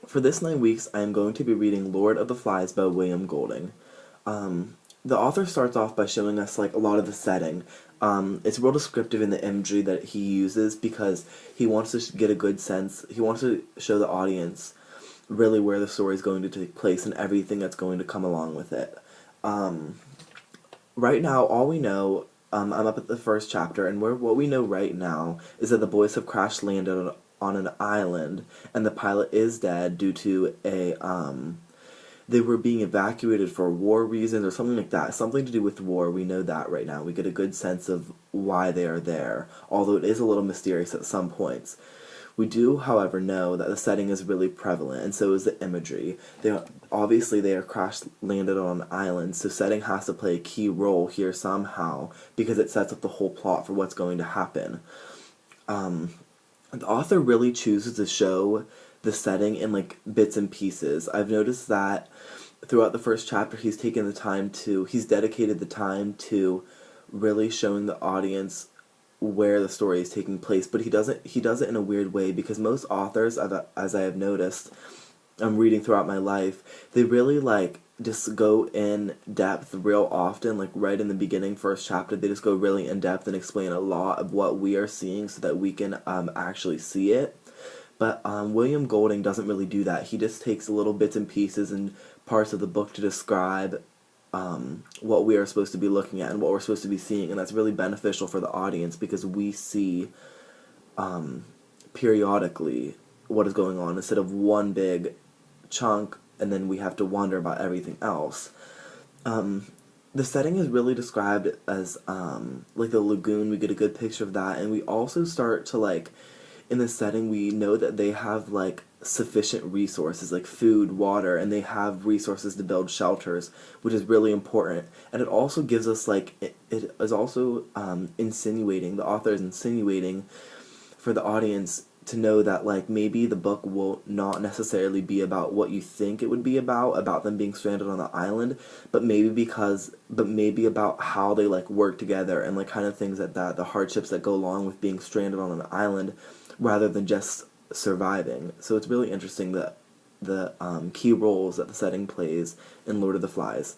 For this 9 weeks, I am going to be reading Lord of the Flies by William Golding. The author starts off by showing us like a lot of the setting. It's real descriptive in the imagery that he uses because he wants to get a good sense. He wants to show the audience really where the story is going to take place and everything that's going to come along with it. Right now, all we know, I'm up at the first chapter, and what we know right now is that the boys have crash landed on an island, and the pilot is dead due to they were being evacuated for war reasons or something like that. Something to do with war, we know that right now. We get a good sense of why they are there, although it is a little mysterious at some points. We do, however, know that the setting is really prevalent, and so is the imagery. Obviously, they are crash landed on an island, so setting has to play a key role here somehow, because it sets up the whole plot for what's going to happen. The author really chooses to show the setting in like bits and pieces. I've noticed that throughout the first chapter he's dedicated the time to really showing the audience where the story is taking place, but he does it in a weird way, because most authors, as I have noticed, I'm reading throughout my life, they really like just go in depth real often, like right in the beginning, first chapter, they just go really in depth and explain a lot of what we are seeing so that we can actually see it. But William Golding doesn't really do that. He just takes little bits and pieces and parts of the book to describe what we are supposed to be looking at and what we're supposed to be seeing, and that's really beneficial for the audience because we see periodically what is going on instead of one big chunk and then we have to wonder about everything else. The setting is really described as like the lagoon. We get a good picture of that, and we also start to like, in the setting, we know that they have like sufficient resources like food, water, and they have resources to build shelters, which is really important. And it also gives us like, it is also the author is insinuating for the audience to know that like maybe the book will not necessarily be about what you think it would be about them being stranded on the island, but maybe about how they like work together and like kind of things that the hardships that go along with being stranded on an island rather than just surviving. So it's really interesting that the key roles that the setting plays in Lord of the Flies.